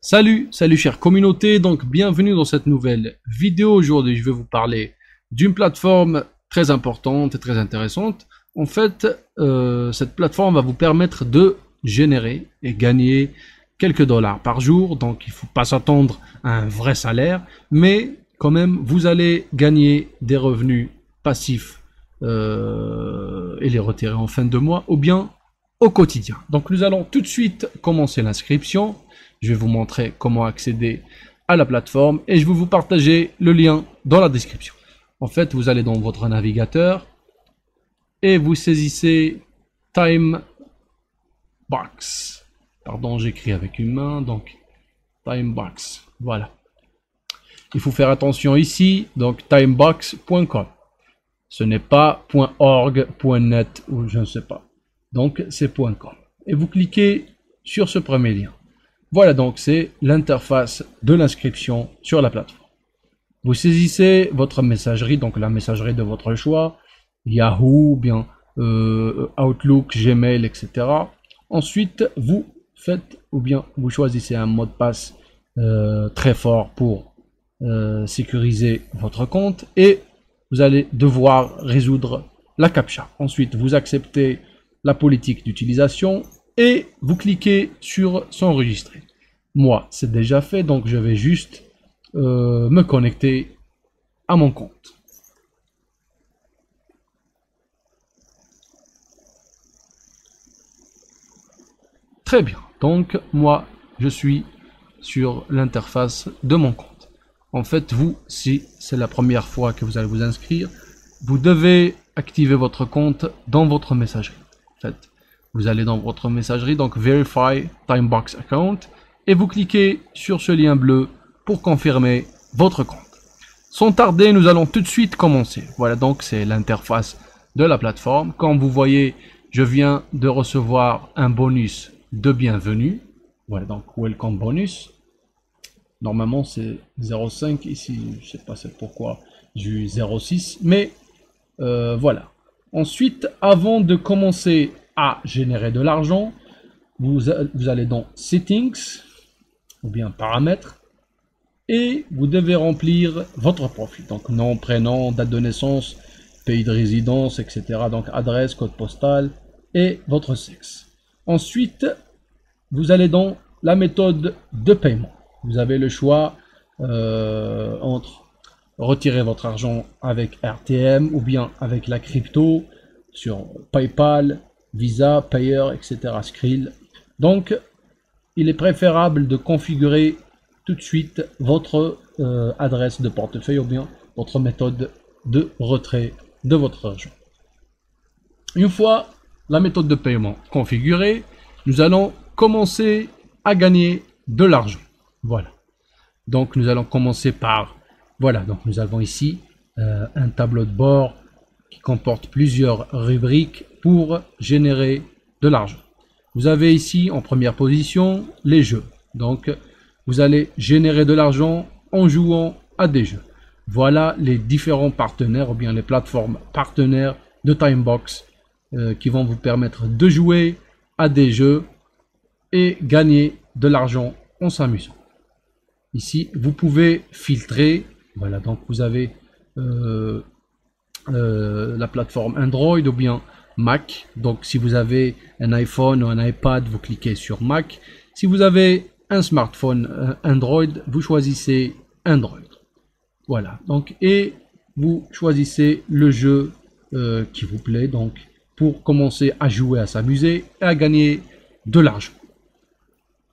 Salut chère communauté, donc bienvenue dans cette nouvelle vidéo. Aujourd'hui je vais vous parler d'une plateforme très importante et très intéressante. En fait, cette plateforme va vous permettre de générer et gagner quelques dollars par jour. Donc il ne faut pas s'attendre à un vrai salaire, mais quand même vous allez gagner des revenus passifs et les retirer en fin de mois ou bien au quotidien. Donc nous allons tout de suite commencer l'inscription. Je vais vous montrer comment accéder à la plateforme et je vais vous partager le lien dans la description. En fait, vous allez dans votre navigateur et vous saisissez Timebox. Pardon, j'écris avec une main, donc Timebox. Voilà. Il faut faire attention ici, donc timebox.com. Ce n'est pas .org, .net ou je ne sais pas. Donc c'est .com. Et vous cliquez sur ce premier lien. Voilà, donc c'est l'interface de l'inscription sur la plateforme. Vous saisissez votre messagerie, donc la messagerie de votre choix, Yahoo, bien Outlook, Gmail, etc. Ensuite, vous faites ou bien vous choisissez un mot de passe très fort pour sécuriser votre compte et vous allez devoir résoudre la CAPTCHA. Ensuite, vous acceptez la politique d'utilisation et vous cliquez sur s'enregistrer. Moi, c'est déjà fait, donc je vais juste me connecter à mon compte. Très bien, donc moi, je suis sur l'interface de mon compte. En fait, vous, si c'est la première fois que vous allez vous inscrire, vous devez activer votre compte dans votre messagerie. En fait, vous allez dans votre messagerie, donc Verify Timebox Account, et vous cliquez sur ce lien bleu pour confirmer votre compte. Sans tarder, nous allons tout de suite commencer. Voilà, donc c'est l'interface de la plateforme. Comme vous voyez, je viens de recevoir un bonus de bienvenue. Voilà, donc Welcome Bonus. Normalement, c'est 0,5 ici, je sais pas c'est pourquoi j'ai eu 0,6, mais voilà. Ensuite, avant de commencer à générer de l'argent, vous allez dans Settings ou bien Paramètres et vous devez remplir votre profil. Donc nom, prénom, date de naissance, pays de résidence, etc. Donc adresse, code postal et votre sexe. Ensuite, vous allez dans la méthode de paiement. Vous avez le choix entre retirer votre argent avec RTM ou bien avec la crypto sur PayPal, Visa, Payer, etc. Skrill. Donc, il est préférable de configurer tout de suite votre adresse de portefeuille ou bien votre méthode de retrait de votre argent. Une fois la méthode de paiement configurée, nous allons commencer à gagner de l'argent. Voilà. Donc, nous allons commencer par... Voilà, donc nous avons ici un tableau de bord qui comporte plusieurs rubriques pour générer de l'argent. Vous avez ici en première position les jeux. Donc vous allez générer de l'argent en jouant à des jeux. Voilà les différents partenaires ou bien les plateformes partenaires de Timebox qui vont vous permettre de jouer à des jeux et gagner de l'argent en s'amusant. Ici vous pouvez filtrer. Voilà, donc vous avez la plateforme Android ou bien Mac. Donc si vous avez un iPhone ou un iPad, vous cliquez sur Mac. Si vous avez un smartphone Android, vous choisissez Android. Voilà, donc et vous choisissez le jeu qui vous plaît, donc pour commencer à jouer, à s'amuser et à gagner de l'argent.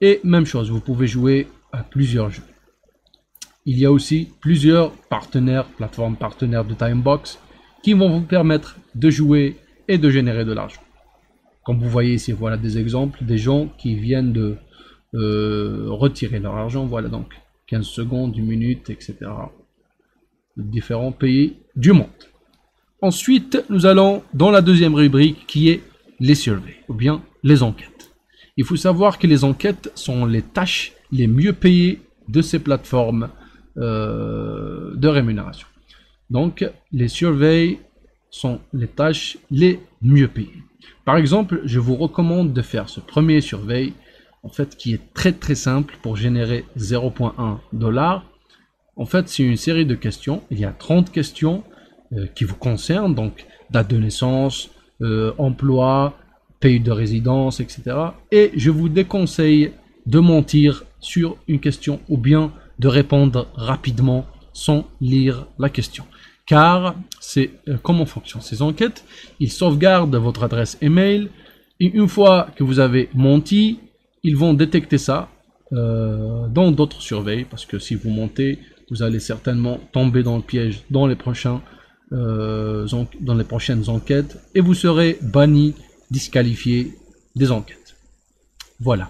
Et même chose, vous pouvez jouer à plusieurs jeux. Il y a aussi plusieurs partenaires, plateformes partenaires de Timebox qui vont vous permettre de jouer et de générer de l'argent. Comme vous voyez ici, voilà des exemples, des gens qui viennent de retirer leur argent. Voilà donc 15 secondes, 1 minute, etc. De différents pays du monde. Ensuite, nous allons dans la deuxième rubrique qui est les surveys ou bien les enquêtes. Il faut savoir que les enquêtes sont les tâches les mieux payées de ces plateformes de rémunération. Donc, les surveys sont les tâches les mieux payées. Par exemple, je vous recommande de faire ce premier survey en fait, qui est très simple pour générer 0,1 $. En fait, c'est une série de questions. Il y a 30 questions qui vous concernent, donc date de naissance, emploi, pays de résidence, etc. Et je vous déconseille de mentir sur une question ou bien de répondre rapidement sans lire la question. Car c'est comment fonctionnent ces enquêtes. Ils sauvegardent votre adresse email et une fois que vous avez menti, ils vont détecter ça dans d'autres surveilles, parce que si vous mentez, vous allez certainement tomber dans le piège dans les prochaines enquêtes et vous serez banni, disqualifié des enquêtes. Voilà.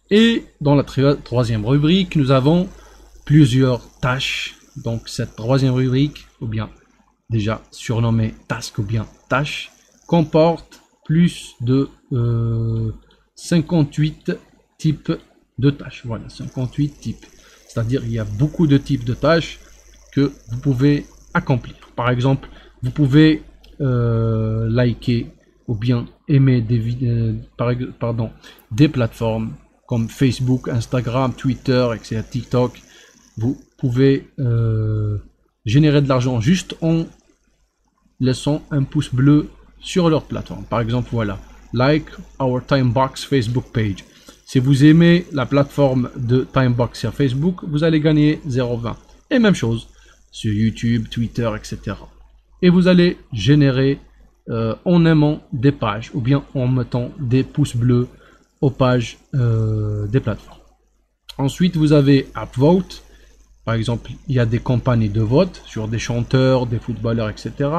Et dans la troisième rubrique, nous avons plusieurs tâches. Donc cette troisième rubrique, ou bien déjà surnommée task ou bien tâche, comporte plus de 58 types de tâches. Voilà, 58 types. C'est-à-dire il y a beaucoup de types de tâches que vous pouvez accomplir. Par exemple, vous pouvez liker ou bien aimer des plateformes comme Facebook, Instagram, Twitter, etc., TikTok. Vous pouvez générer de l'argent juste en laissant un pouce bleu sur leur plateforme. Par exemple, voilà, like our Timebox Facebook page. Si vous aimez la plateforme de Timebox sur Facebook, vous allez gagner 0,20. Et même chose sur YouTube, Twitter, etc. Et vous allez générer en aimant des pages ou bien en mettant des pouces bleus aux pages des plateformes. Ensuite, vous avez Upvote. Par exemple, il y a des campagnes de vote sur des chanteurs, des footballeurs, etc.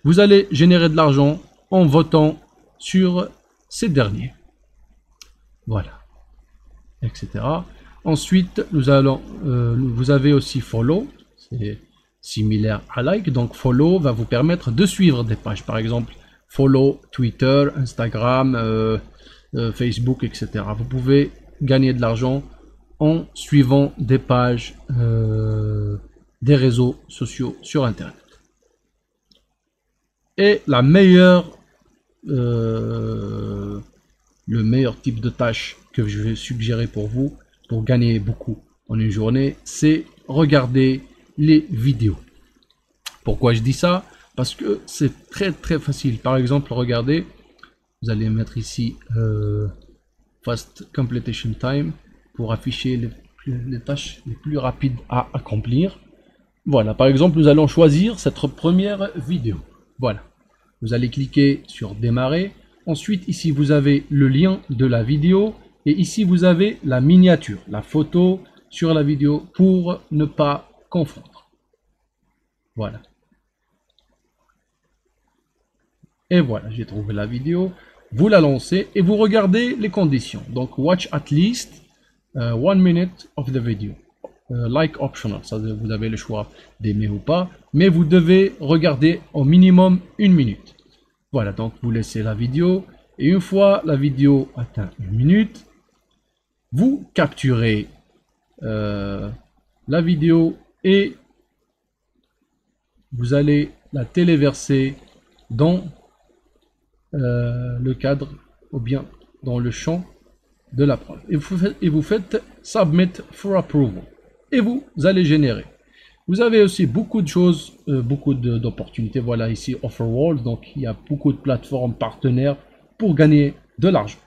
Vous allez générer de l'argent en votant sur ces derniers. Voilà, etc. Ensuite, vous avez aussi Follow. C'est similaire à Like. Donc, Follow va vous permettre de suivre des pages. Par exemple, Follow Twitter, Instagram, Facebook, etc. Vous pouvez gagner de l'argent en suivant des pages des réseaux sociaux sur Internet. Et le meilleur type de tâche que je vais suggérer pour vous, pour gagner beaucoup en une journée, c'est regarder les vidéos. Pourquoi je dis ça? Parce que c'est très facile. Par exemple, regardez, vous allez mettre ici Fast Completion Time pour afficher les tâches les plus rapides à accomplir. Voilà, par exemple, nous allons choisir cette première vidéo. Voilà, vous allez cliquer sur démarrer. Ensuite, ici, vous avez le lien de la vidéo. Et ici, vous avez la miniature, la photo sur la vidéo pour ne pas confondre. Voilà. Et voilà, j'ai trouvé la vidéo. Vous la lancez et vous regardez les conditions. Donc, watch at least 1 minute of the video. Like optional, ça vous avez le choix d'aimer ou pas, mais vous devez regarder au minimum 1 minute. Voilà, donc vous laissez la vidéo et une fois la vidéo atteint 1 minute, vous capturez la vidéo et vous allez la téléverser dans le cadre ou bien dans le champ de la preuve. Et vous faites Submit for Approval. Et vous allez générer. Vous avez aussi beaucoup de choses, beaucoup d'opportunités. Voilà ici Offerworld, donc il y a beaucoup de plateformes partenaires pour gagner de l'argent.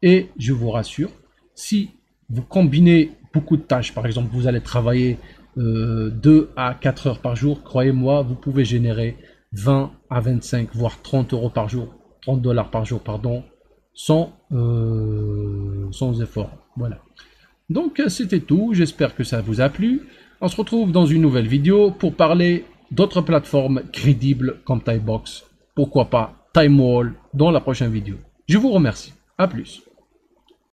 Et je vous rassure, si vous combinez beaucoup de tâches, par exemple vous allez travailler 2 à 4 heures par jour, croyez-moi, vous pouvez générer 20 à 25 voire 30 euros par jour, 30 dollars par jour, pardon, sans effort. Voilà. Donc c'était tout, j'espère que ça vous a plu. On se retrouve dans une nouvelle vidéo pour parler d'autres plateformes crédibles comme Timebox. Pourquoi pas TimeWall dans la prochaine vidéo. Je vous remercie. À plus.